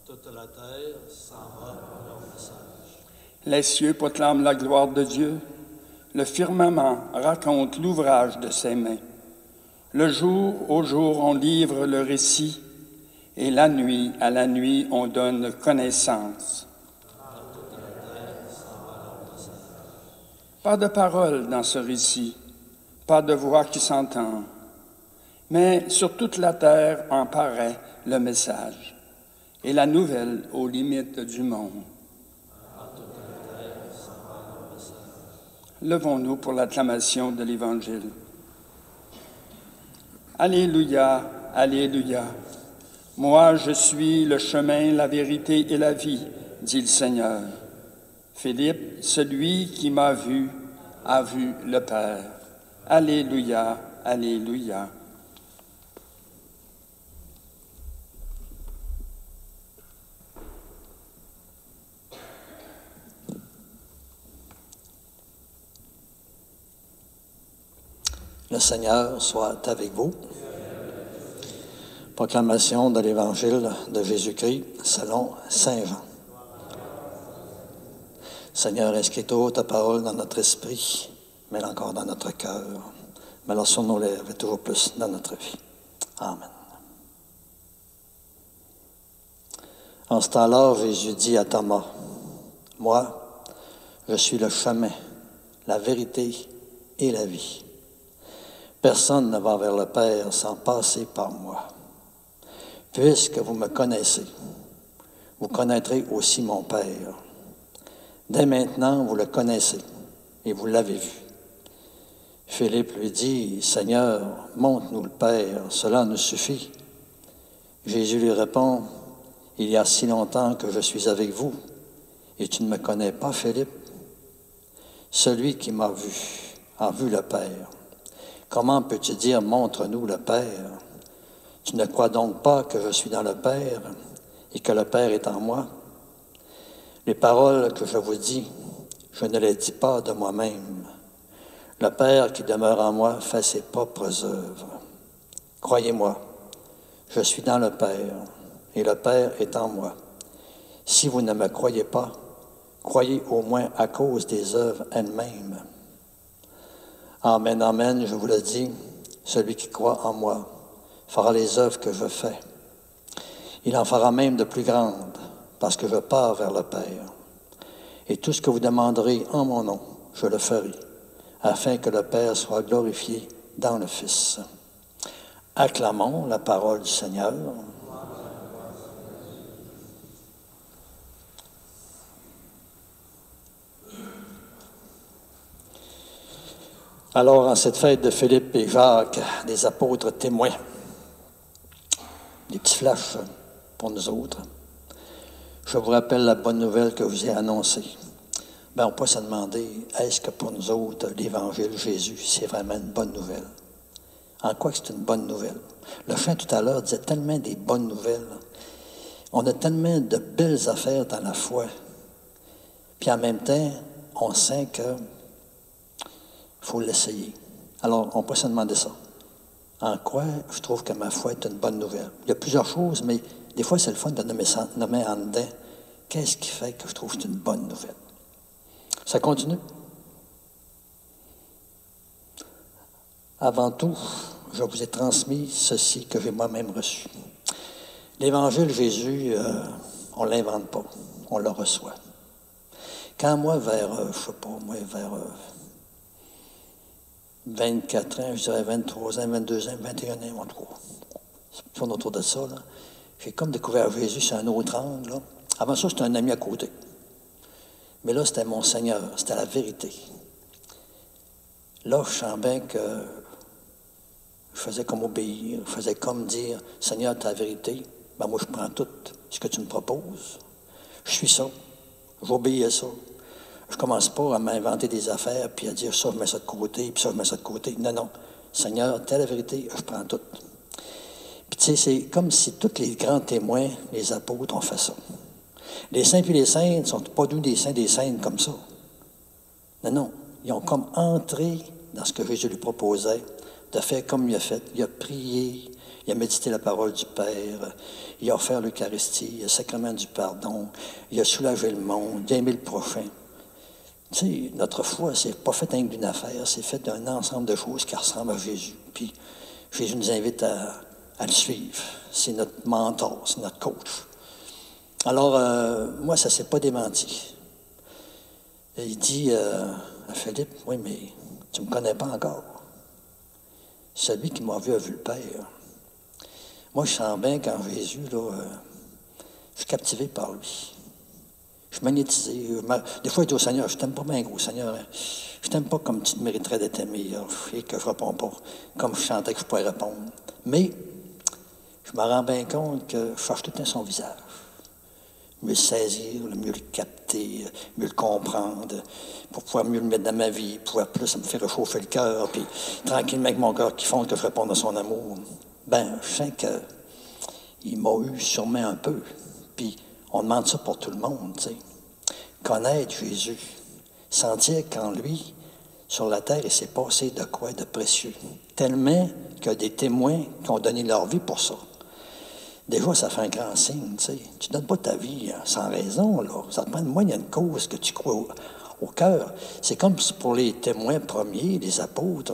Toute la terre s'en va à leur message. Les cieux proclament la gloire de Dieu. Le firmament raconte l'ouvrage de ses mains. Le jour au jour, on livre le récit, et la nuit à la nuit, on donne connaissance. Pas de parole dans ce récit, pas de voix qui s'entend, mais sur toute la terre en paraît le message et la nouvelle aux limites du monde. Levons-nous pour l'acclamation de l'Évangile. Alléluia, Alléluia. Moi, je suis le chemin, la vérité et la vie, dit le Seigneur. Philippe, celui qui m'a vu, a vu le Père. Alléluia, Alléluia. Le Seigneur soit avec vous. Proclamation de l'Évangile de Jésus-Christ selon Saint Jean. Seigneur, inscris ta parole dans notre esprit, mais encore dans notre cœur, mais alors sur nos lèvres et toujours plus dans notre vie. Amen. En ce temps-là, Jésus dit à Thomas, « Moi, je suis le chemin, la vérité et la vie. Personne ne va vers le Père sans passer par moi. Puisque vous me connaissez, vous connaîtrez aussi mon Père. Dès maintenant, vous le connaissez et vous l'avez vu. » Philippe lui dit, « Seigneur, montre-nous le Père, cela nous suffit. » Jésus lui répond, « Il y a si longtemps que je suis avec vous, et tu ne me connais pas, Philippe? Celui qui m'a vu a vu le Père. Comment peux-tu dire, montre-nous le Père? Tu ne crois donc pas que je suis dans le Père et que le Père est en moi? Les paroles que je vous dis, je ne les dis pas de moi-même. Le Père qui demeure en moi fait ses propres œuvres. Croyez-moi, je suis dans le Père et le Père est en moi. Si vous ne me croyez pas, croyez au moins à cause des œuvres elles-mêmes. Amen, amen, je vous le dis, celui qui croit en moi fera les œuvres que je fais. Il en fera même de plus grandes, parce que je pars vers le Père. Et tout ce que vous demanderez en mon nom, je le ferai, afin que le Père soit glorifié dans le Fils. Acclamons la parole du Seigneur. Alors, en cette fête de Philippe et Jacques, des apôtres témoins, des petits flashs pour nous autres, je vous rappelle la bonne nouvelle que je vous ai annoncée. Bien, on peut se demander, est-ce que pour nous autres, l'Évangile Jésus, c'est vraiment une bonne nouvelle? En quoi c'est une bonne nouvelle? Le chant tout à l'heure disait tellement des bonnes nouvelles. On a tellement de belles affaires dans la foi. Puis en même temps, on sent que faut l'essayer. Alors, on peut se demander ça. En quoi je trouve que ma foi est une bonne nouvelle? Il y a plusieurs choses, mais des fois, c'est le fun de nommer en dedans. Qu'est-ce qui fait que je trouve que c'est une bonne nouvelle? Ça continue. Avant tout, je vous ai transmis ceci que j'ai moi-même reçu. L'Évangile Jésus, on ne l'invente pas, on le reçoit. Quand moi, vers 24 ans, je dirais 23 ans, 22 ans, 21 ans, en tout cas. C'est tourne autour de ça, là. J'ai comme découvert Jésus sur un autre angle, là. Avant ça, c'était un ami à côté. Mais là, c'était mon Seigneur, c'était la vérité. Là, je sens bien que je faisais comme obéir, je faisais comme dire, Seigneur, ta vérité, ben moi, je prends tout ce que tu me proposes. Je suis ça, j'obéis à ça. Je ne commence pas à m'inventer des affaires, puis à dire ça, je mets ça de côté, puis ça, je mets ça de côté. Non, non. Seigneur, telle la vérité, je prends tout. Puis tu sais, c'est comme si tous les grands témoins, les apôtres, ont fait ça. Les saints puis les saintes ne sont pas devenus des saints, des saintes comme ça. Non, non. Ils ont comme entré dans ce que Jésus lui proposait de faire comme il a fait. Il a prié, il a médité la parole du Père, il a offert l'Eucharistie, le sacrement du pardon, il a soulagé le monde, il a aimé le prochain. Tu sais, notre foi, c'est pas fait rien d'une affaire, c'est fait d'un ensemble de choses qui ressemblent à Jésus. Puis Jésus nous invite à le suivre. C'est notre mentor, c'est notre coach. Alors, moi, ça ne s'est pas démenti. Et il dit à Philippe, oui, mais tu ne me connais pas encore. Celui qui m'a vu a vu le Père. Moi, je sens bien quand Jésus, là, je suis captivé par lui. Je suis magnétisé. Des fois, je dis au Seigneur, je t'aime pas bien gros, Seigneur. Je t'aime pas comme tu mériterais d'être aimé, et que je réponds pas, comme je chantais que je pourrais répondre. Mais, je me rends bien compte que je cherche tout le temps son visage. Mieux le saisir, mieux le capter, mieux le comprendre, pour pouvoir mieux le mettre dans ma vie, pouvoir plus me faire réchauffer le cœur, puis tranquillement avec mon cœur qui fonde, que je réponde à son amour. Ben, je sens qu'il m'a eu sûrement un peu. Puis, on demande ça pour tout le monde, tu sais. Connaître Jésus, sentir qu'en lui, sur la terre, il s'est passé de quoi de précieux. Tellement qu'il y a des témoins qui ont donné leur vie pour ça. Déjà, ça fait un grand signe, tu sais. Tu ne donnes pas ta vie sans raison, là. Ça te prend moins, il y a une cause que tu crois au cœur. C'est comme pour les témoins premiers, les apôtres.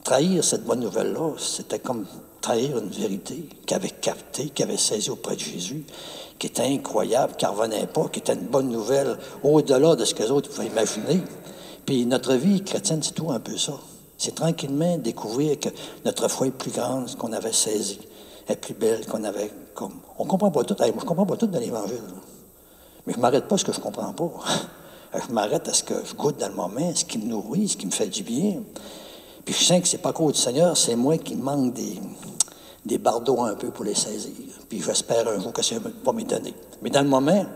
Trahir cette bonne nouvelle-là, c'était comme trahir une vérité qu'ils avaient captée, qu'ils avaient saisie auprès de Jésus, qui était incroyable, qui ne revenait pas, qui était une bonne nouvelle au-delà de ce que les autres pouvaient imaginer. Puis notre vie chrétienne, c'est tout un peu ça. C'est tranquillement découvrir que notre foi est plus grande que ce qu'on avait saisi, est plus belle qu'on avait comme. On ne comprend pas tout. Hey, moi, je ne comprends pas tout dans l'Évangile. Mais je ne m'arrête pas à ce que je ne comprends pas. Je m'arrête à ce que je goûte dans le moment, ce qui me nourrit, ce qui me fait du bien. Puis je sens que c'est pas à cause du Seigneur, c'est moi qui manque des bardeaux un peu pour les saisir. Puis j'espère un jour que ça va me donner. Mais dans le moment,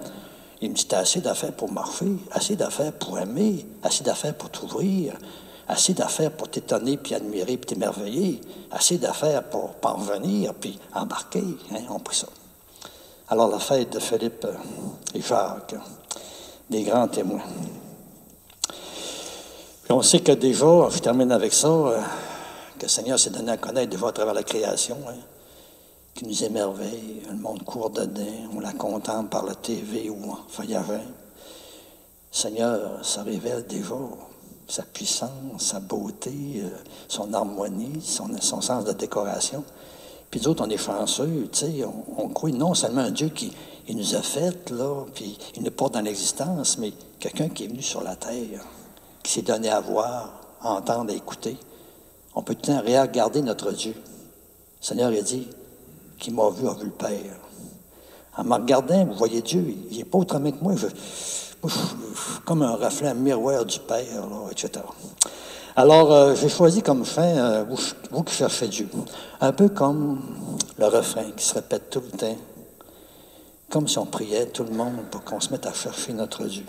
il me dit, t'as assez d'affaires pour marcher, assez d'affaires pour aimer, assez d'affaires pour t'ouvrir, assez d'affaires pour t'étonner, puis admirer, puis t'émerveiller, assez d'affaires pour parvenir, puis embarquer. Hein, on prie ça. Alors la fête de Philippe et Jacques, des grands témoins. Puis on sait que déjà, je termine avec ça, que le Seigneur s'est donné à connaître déjà à travers la création, hein, qui nous émerveille. Le monde court dedans, on la contemple par la TV ou en voyageant. Seigneur, ça révèle déjà sa puissance, sa beauté, son harmonie, son sens de décoration. Puis d'autres, on est chanceux, tu sais, on croit non seulement un Dieu qui il nous a fait, là, puis il nous porte dans l'existence, mais quelqu'un qui est venu sur la terre, qui s'est donné à voir, à entendre, à écouter. On peut tout le temps regarder notre Dieu. Le Seigneur a dit, qui m'a vu, a vu le Père. En me regardant, vous voyez Dieu, il n'est pas autrement que moi. Je suis comme un reflet, un miroir du Père, là, etc. Alors, j'ai choisi comme fin, vous qui cherchez Dieu, un peu comme le refrain qui se répète tout le temps, comme si on priait tout le monde pour qu'on se mette à chercher notre Dieu.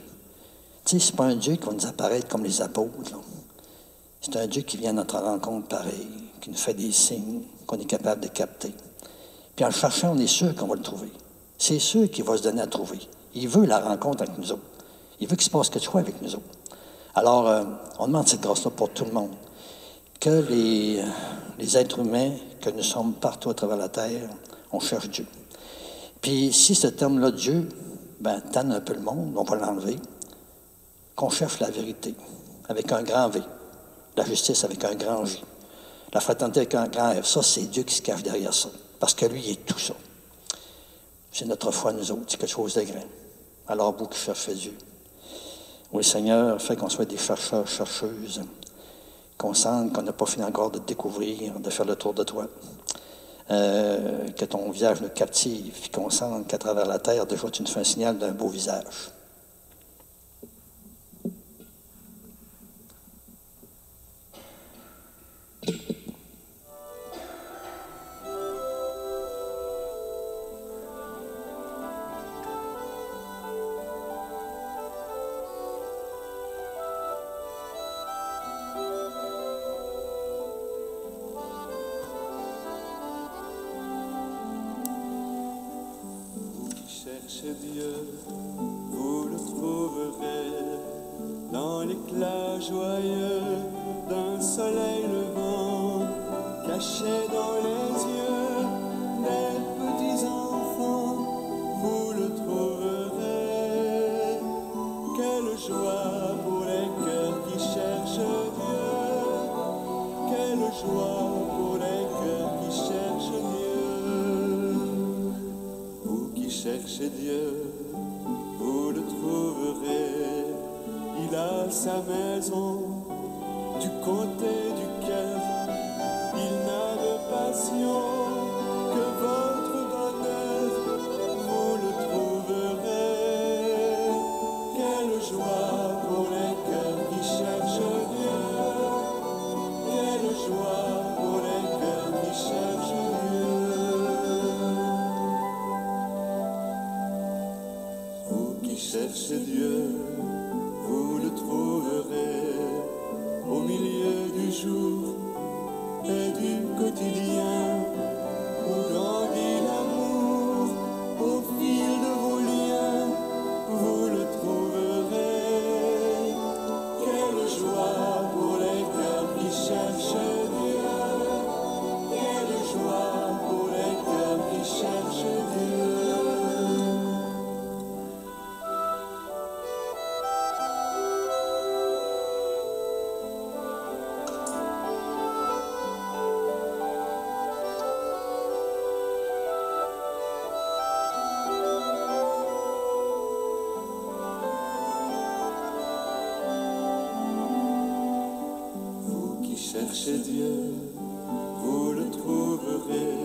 Tu sais, c'est pas un Dieu qui va nous apparaître comme les apôtres, là. C'est un Dieu qui vient à notre rencontre pareil, qui nous fait des signes qu'on est capable de capter. Puis en le cherchant, on est sûr qu'on va le trouver. C'est sûr qu'il va se donner à trouver. Il veut la rencontre avec nous autres. Il veut qu'il se passe quelque chose avec nous autres. Alors, on demande cette grâce-là pour tout le monde. Que les êtres humains, que nous sommes partout à travers la terre, on cherche Dieu. Puis si ce terme-là, Dieu, tanne un peu le monde, on va l'enlever, qu'on cherche la vérité, avec un grand V. La justice avec un grand J. La fraternité avec un grand F. Ça, c'est Dieu qui se cache derrière ça. Parce que lui, il est tout ça. C'est notre foi, nous autres. C'est quelque chose de grand. Alors, vous qui cherchez Dieu. Oui, Seigneur, fais qu'on soit des chercheurs, chercheuses, qu'on sente qu'on n'a pas fini encore de te découvrir, de faire le tour de toi. Que ton visage nous captive, puis qu'on sente qu'à travers la terre, déjà, tu nous fais un signal d'un beau visage. Cherchez Dieu, vous le trouverez dans l'éclat joyeux d'un soleil levant. caché dans les yeux des petits enfants, vous le trouverez. Quelle joie pour les cœurs qui cherchent Dieu, quelle joie pour les cœurs qui cherchent Dieu. Vous qui cherchez Dieu, vous le trouverez. Il a sa maison du côté du cœur. Il n'a de passion que votre bonheur. Vous le trouverez. Quelle joie pour les cœurs qui cherchent Dieu. Quelle joie pour les cœurs qui cherchent Dieu. Vous qui cherchez Dieu, vous le trouverez au milieu du jour et du quotidien, où grandit l'amour au fil de vos liens, vous le trouverez. Quelle joie pour les cœurs qui cherchent Dieu, quelle joie pour les cœurs qui cherchent Dieu. Cherchez Dieu, vous le trouverez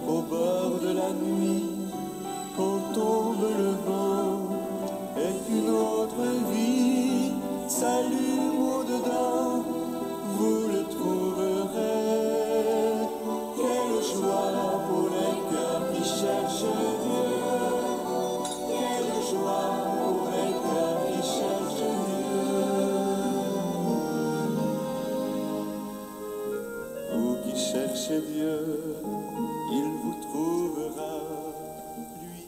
au bord de la nuit, quand tombe le vent et qu'une autre vie s'allume au-dedans, vous le trouverez. Quelle joie pour les cœurs qui cherchent Dieu, quelle joie pour les cœurs qui cherchent Dieu. Cherchez Dieu, il vous trouvera, lui.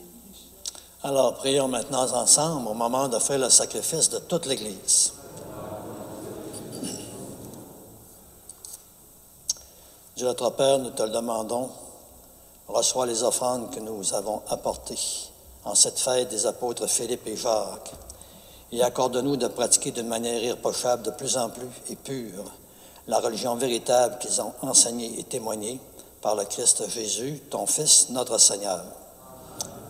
Alors, prions maintenant ensemble au moment de faire le sacrifice de toute l'Église. Dieu notre Père, nous te le demandons, reçois les offrandes que nous avons apportées en cette fête des apôtres Philippe et Jacques et accorde-nous de pratiquer d'une manière irréprochable de plus en plus et pure la religion véritable qu'ils ont enseignée et témoignée par le Christ Jésus, ton Fils, notre Seigneur.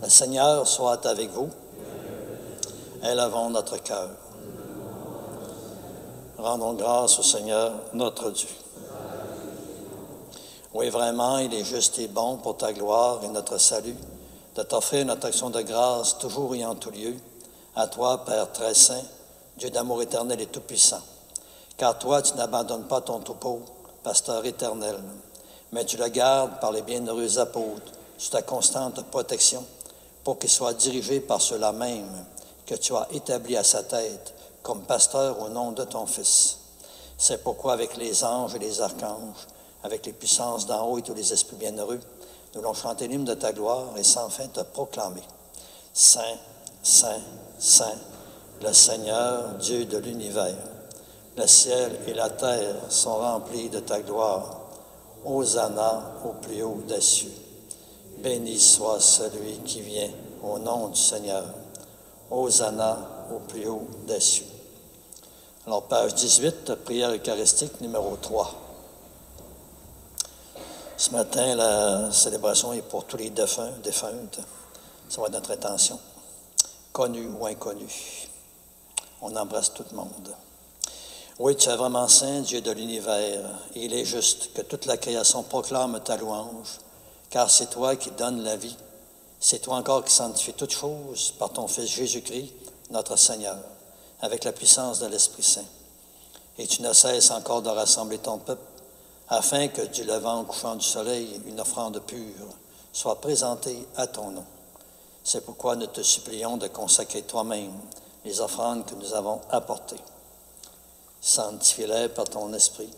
Le Seigneur soit avec vous. Élevons notre cœur. Rendons grâce au Seigneur, notre Dieu. Oui, vraiment, il est juste et bon pour ta gloire et notre salut de t'offrir notre action de grâce toujours et en tout lieu, à toi, Père très saint, Dieu d'amour éternel et tout-puissant. Car toi, tu n'abandonnes pas ton troupeau, pasteur éternel, mais tu le gardes par les bienheureux apôtres sous ta constante protection pour qu'il soit dirigé par ceux-là même que tu as établis à sa tête comme pasteur au nom de ton Fils. C'est pourquoi avec les anges et les archanges, avec les puissances d'en haut et tous les esprits bienheureux, nous allons chanter l'hymne de ta gloire et sans fin te proclamer. Saint, Saint, Saint, le Seigneur, Dieu de l'univers. Le ciel et la terre sont remplis de ta gloire. Hosanna au plus haut des cieux. Béni soit celui qui vient au nom du Seigneur. Hosanna au plus haut des cieux. Alors, page 18, prière eucharistique numéro 3. Ce matin, la célébration est pour tous les défuntes. Ça va être notre intention. Connus ou inconnus. On embrasse tout le monde. Oui, tu es vraiment saint, Dieu de l'univers, et il est juste que toute la création proclame ta louange, car c'est toi qui donnes la vie. C'est toi encore qui sanctifie toutes choses par ton Fils Jésus-Christ, notre Seigneur, avec la puissance de l'Esprit Saint. Et tu ne cesses encore de rassembler ton peuple, afin que du levant au couchant du soleil, une offrande pure soit présentée à ton nom. C'est pourquoi nous te supplions de consacrer toi-même les offrandes que nous avons apportées. Sanctifie-les par ton esprit,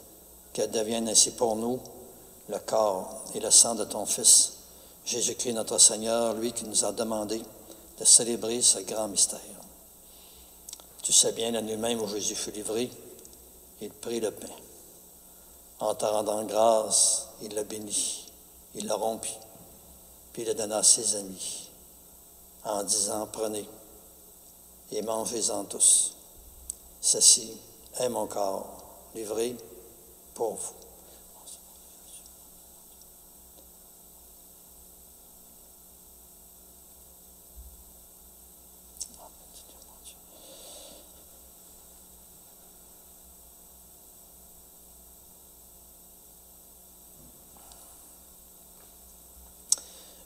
qu'elles deviennent ainsi pour nous le corps et le sang de ton Fils, Jésus-Christ notre Seigneur, lui qui nous a demandé de célébrer ce grand mystère. Tu sais bien, la nuit même où Jésus fut livré, il prit le pain. En te rendant grâce, il le bénit, il le rompit, puis il le donna à ses amis, en disant, prenez et mangez-en tous. Ceci est mon corps, livré pour vous.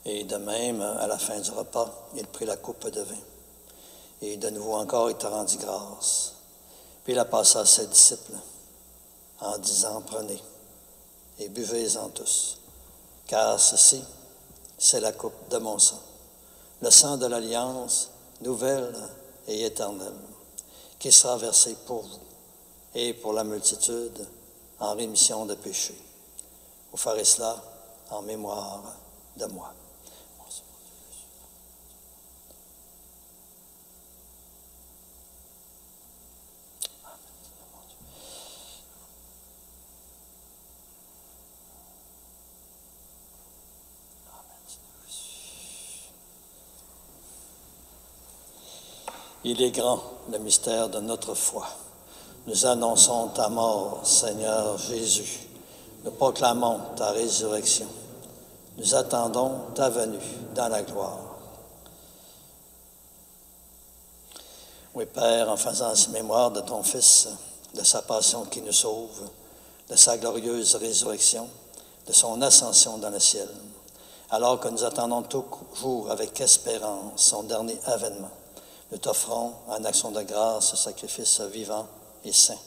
Et de même, à la fin du repas, il prit la coupe de vin. Et de nouveau encore, il te rendit grâce. Puis il la passa à ses disciples, en disant, prenez et buvez-en tous, car ceci, c'est la coupe de mon sang, le sang de l'alliance nouvelle et éternelle, qui sera versé pour vous et pour la multitude en rémission de péchés. Vous ferez cela en mémoire de moi. Il est grand, le mystère de notre foi. Nous annonçons ta mort, Seigneur Jésus. Nous proclamons ta résurrection. Nous attendons ta venue dans la gloire. Oui, Père, en faisant ainsi mémoire de ton Fils, de sa passion qui nous sauve, de sa glorieuse résurrection, de son ascension dans le ciel, alors que nous attendons toujours avec espérance son dernier avènement, nous t'offrons en action de grâce ce sacrifice vivant et saint.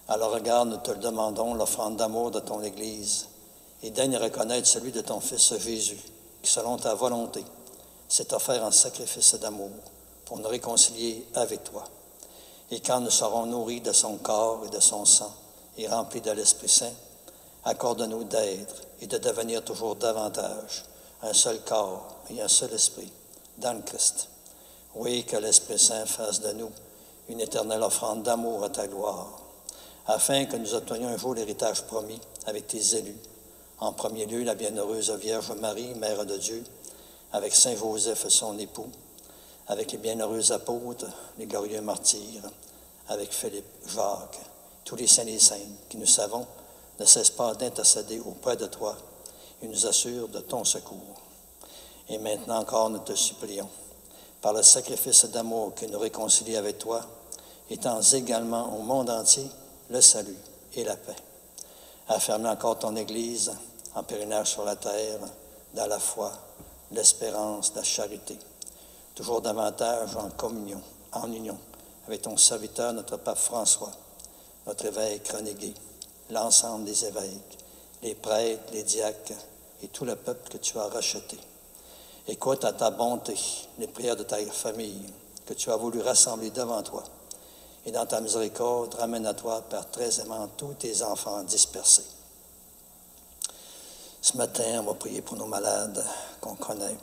Alors regarde, nous te le demandons, l'offrande d'amour de ton Église, et daigne reconnaître celui de ton Fils Jésus, qui selon ta volonté s'est offert en sacrifice d'amour pour nous réconcilier avec toi. Et quand nous serons nourris de son corps et de son sang et remplis de l'Esprit Saint, accorde-nous d'être et de devenir toujours davantage un seul corps et un seul esprit dans le Christ. Oui, que l'Esprit Saint fasse de nous une éternelle offrande d'amour à ta gloire, afin que nous obtenions un jour l'héritage promis avec tes élus. En premier lieu, la bienheureuse Vierge Marie, Mère de Dieu, avec Saint Joseph, son époux, avec les bienheureux apôtres, les glorieux martyrs, avec Philippe, Jacques, tous les saints et saintes qui, nous savons, ne cessent pas d'intercéder auprès de toi et nous assurent de ton secours. Et maintenant encore, nous te supplions, par le sacrifice d'amour qui nous réconcilie avec toi, étends également au monde entier le salut et la paix. Affermis encore ton Église en pèlerinage sur la terre, dans la foi, l'espérance, la charité, toujours davantage en communion, en union avec ton serviteur, notre pape François, notre évêque Renégué, l'ensemble des évêques, les prêtres, les diacres et tout le peuple que tu as racheté. Écoute à ta bonté les prières de ta famille que tu as voulu rassembler devant toi. Et dans ta miséricorde, ramène à toi, Père très aimant, tous tes enfants dispersés. Ce matin, on va prier pour nos malades qu'on connaît.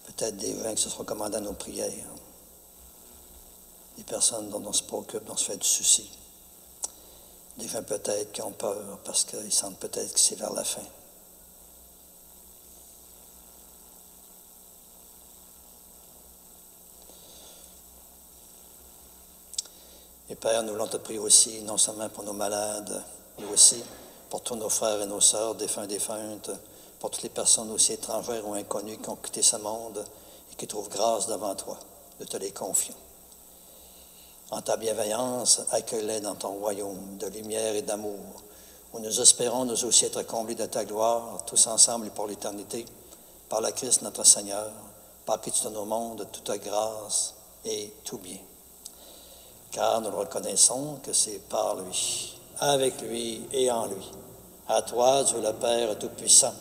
Peut-être des gens qui se seront commandés à nos prières. Des personnes dont on se préoccupe, dont on se fait du souci. Des gens peut-être qui ont peur parce qu'ils sentent peut-être que c'est vers la fin. Et Père, nous voulons te prier aussi, non seulement pour nos malades, mais aussi pour tous nos frères et nos sœurs, défunts, défuntes, pour toutes les personnes aussi étrangères ou inconnues qui ont quitté ce monde et qui trouvent grâce devant toi. Nous te les confions. En ta bienveillance, accueille-les dans ton royaume de lumière et d'amour, où nous espérons nous aussi être comblés de ta gloire, tous ensemble et pour l'éternité, par le Christ notre Seigneur, par qui tu donnes au monde toute grâce et tout bien. Car nous le reconnaissons que c'est par lui, avec lui et en lui. À toi, Dieu le Père Tout-Puissant,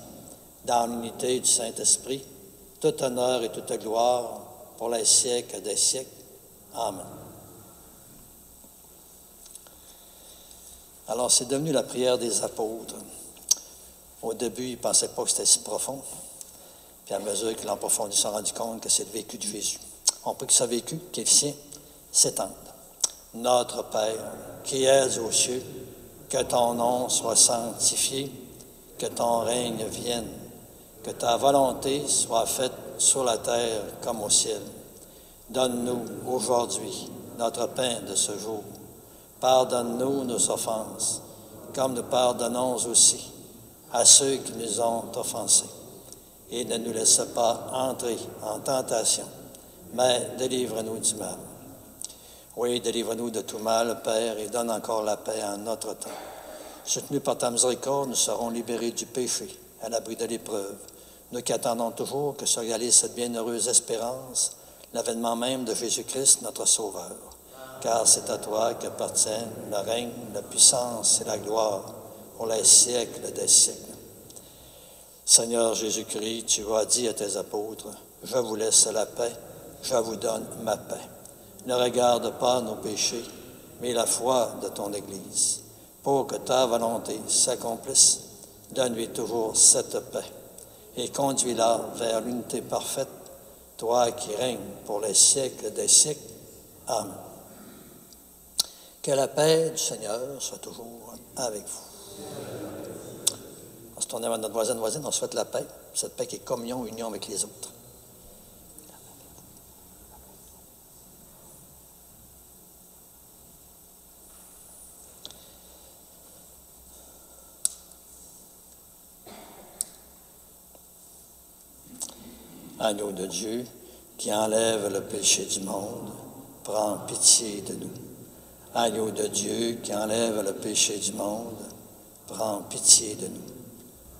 dans l'unité du Saint-Esprit, tout honneur et toute gloire pour les siècles des siècles. Amen. Alors, c'est devenu la prière des apôtres. Au début, ils ne pensaient pas que c'était si profond. Puis à mesure qu'ils l'ont approfondi, ils se sont rendus compte que c'est le vécu de Jésus. On peut que ce vécu, qui est le sien, s'étende. Notre Père, qui es aux cieux, Que ton nom soit sanctifié, que ton règne vienne, que ta volonté soit faite sur la terre comme au ciel. Donne-nous aujourd'hui notre pain de ce jour. Pardonne-nous nos offenses, comme nous pardonnons aussi à ceux qui nous ont offensés. Et ne nous laisse pas entrer en tentation, mais délivre-nous du mal. Oui, délivre-nous de tout mal, Père, et donne encore la paix en notre temps. Soutenus par ta miséricorde, nous serons libérés du péché, à l'abri de l'épreuve. Nous qui attendons toujours que se réalise cette bienheureuse espérance, l'avènement même de Jésus-Christ, notre Sauveur. Car c'est à toi qu'appartiennent le règne, la puissance et la gloire pour les siècles des siècles. Seigneur Jésus-Christ, tu as dit à tes apôtres, « Je vous laisse la paix, je vous donne ma paix. » Ne regarde pas nos péchés, mais la foi de ton Église. Pour que ta volonté s'accomplisse, donne-lui toujours cette paix et conduis-la vers l'unité parfaite, toi qui règnes pour les siècles des siècles. Amen. Que la paix du Seigneur soit toujours avec vous. On se tourne vers notre voisine, on souhaite la paix, cette paix qui est communion, union avec les autres. Agneau de Dieu, qui enlève le péché du monde, prends pitié de nous. Agneau de Dieu, qui enlève le péché du monde, prends pitié de nous.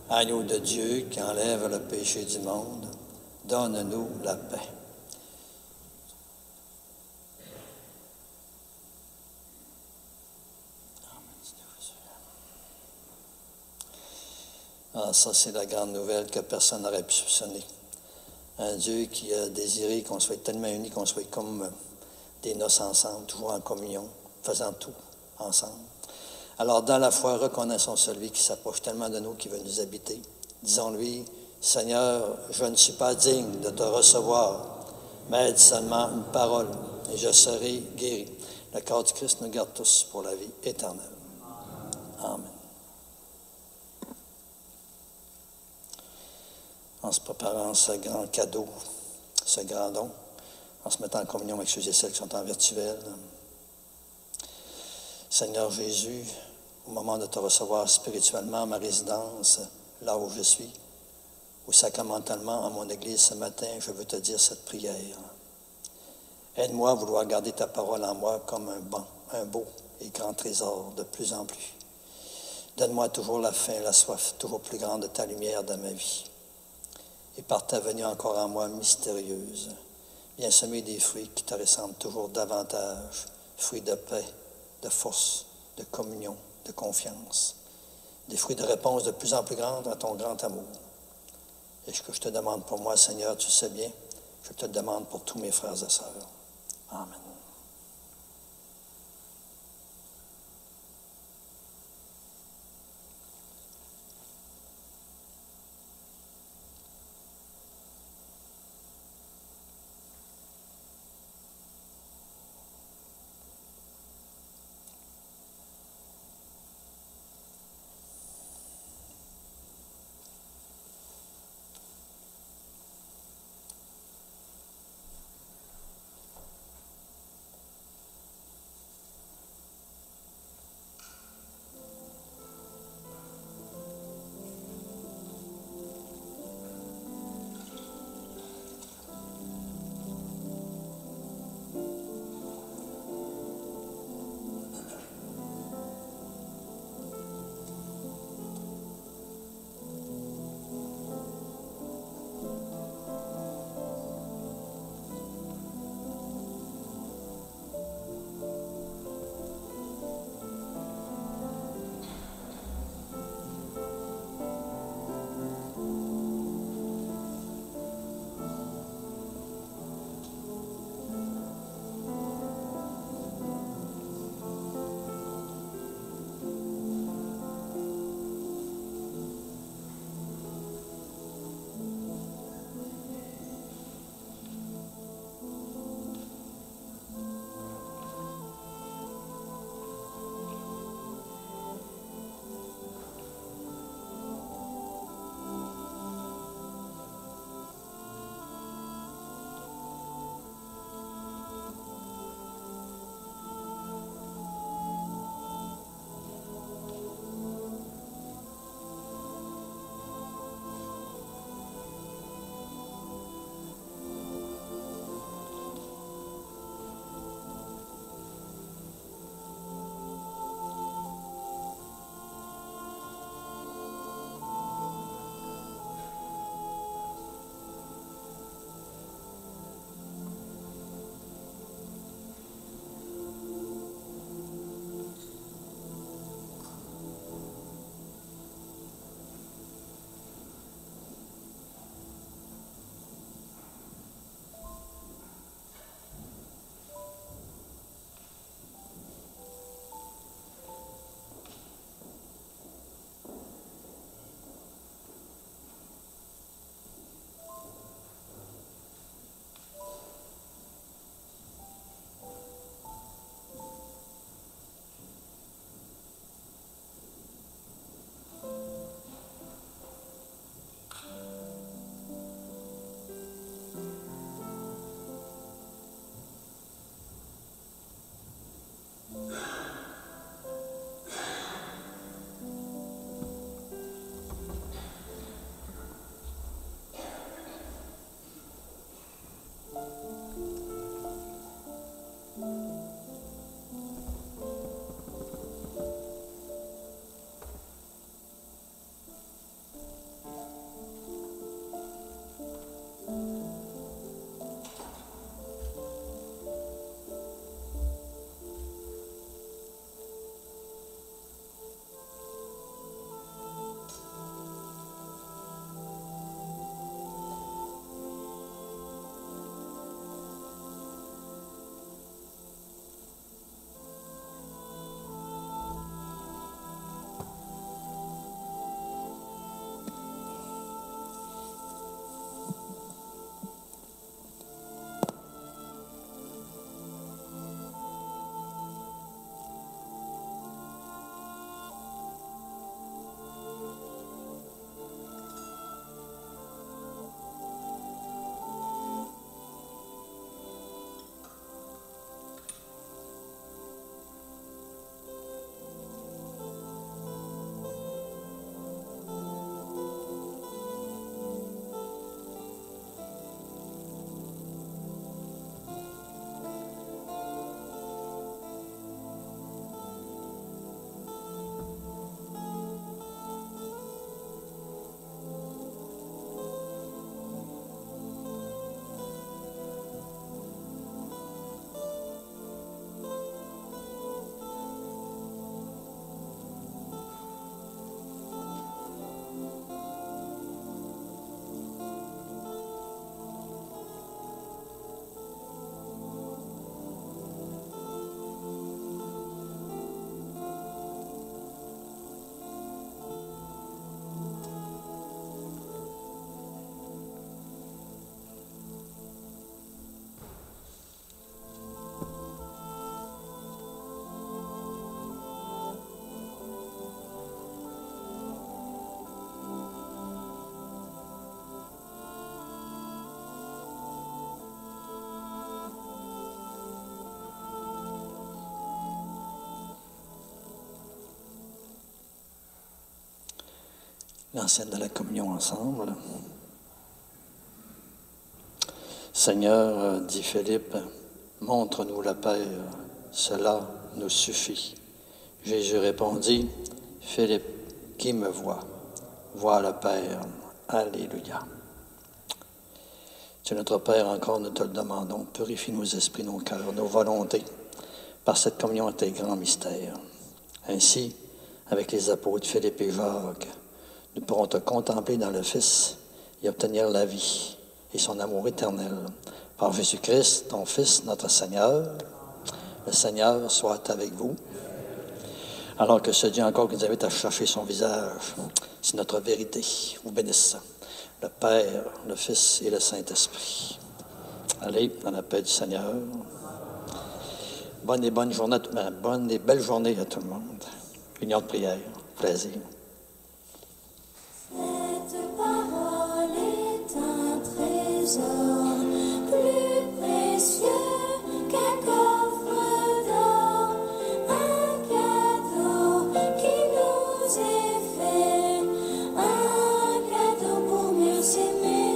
Agneau de Dieu, qui enlève le péché du monde, donne-nous la paix. Ah, ça, c'est la grande nouvelle que personne n'aurait pu soupçonner. Un Dieu qui a désiré qu'on soit tellement unis, qu'on soit comme des noces ensemble, toujours en communion, faisant tout ensemble. Alors, dans la foi, reconnaissons celui qui s'approche tellement de nous, qui veut nous habiter. Disons-lui, Seigneur, je ne suis pas digne de te recevoir, mais aide seulement une parole, et je serai guéri. Le corps du Christ nous garde tous pour la vie éternelle. Amen. En se préparant ce grand cadeau, ce grand don, en se mettant en communion avec ceux et celles qui sont en virtuel. Seigneur Jésus, au moment de te recevoir spirituellement à ma résidence, là où je suis, ou sacramentalement à mon église ce matin, je veux te dire cette prière. Aide-moi à vouloir garder ta parole en moi comme un beau et grand trésor de plus en plus. Donne-moi toujours la faim, la soif, toujours plus grande de ta lumière dans ma vie. Et par ta venue encore en moi mystérieuse, viens semer des fruits qui te ressemblent toujours davantage, fruits de paix, de force, de communion, de confiance, des fruits de réponse de plus en plus grandes à ton grand amour. Et ce que je te demande pour moi, Seigneur, tu sais bien, je te demande pour tous mes frères et sœurs. Amen. l'ancienne de la communion ensemble. Seigneur, dit Philippe, montre-nous le Père, cela nous suffit. Jésus répondit, Philippe, qui me voit, voit le Père. Alléluia. Tu es notre Père, encore nous te le demandons, purifie nos esprits, nos cœurs, nos volontés, par cette communion à tes grands mystères. Ainsi, avec les apôtres Philippe et Jacques, nous pourrons te contempler dans le Fils et obtenir la vie et son amour éternel. Par Jésus-Christ, ton Fils, notre Seigneur, le Seigneur soit avec vous. Alors que ce Dieu encore qui nous invite à chercher son visage, c'est notre vérité. Vous bénisse le Père, le Fils et le Saint-Esprit. Allez, dans la paix du Seigneur. Bonne et belle journée à tout le monde. Union de prière, plaisir. Cette parole est un trésor plus précieux qu'un coffre d'or, un cadeau qui nous est fait, un cadeau pour mieux s'aimer.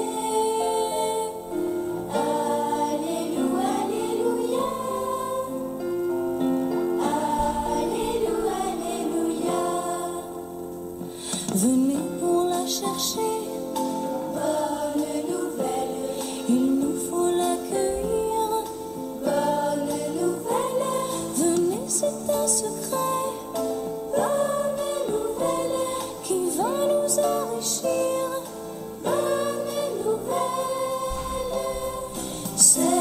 Alléluia, Alléluia, Alléluia, Alléluia. Venez pour la chercher, bonne nouvelle, il nous faut l'accueillir, bonne nouvelle, venez c'est un secret, bonne nouvelle, qui va nous enrichir, bonne nouvelle, c'est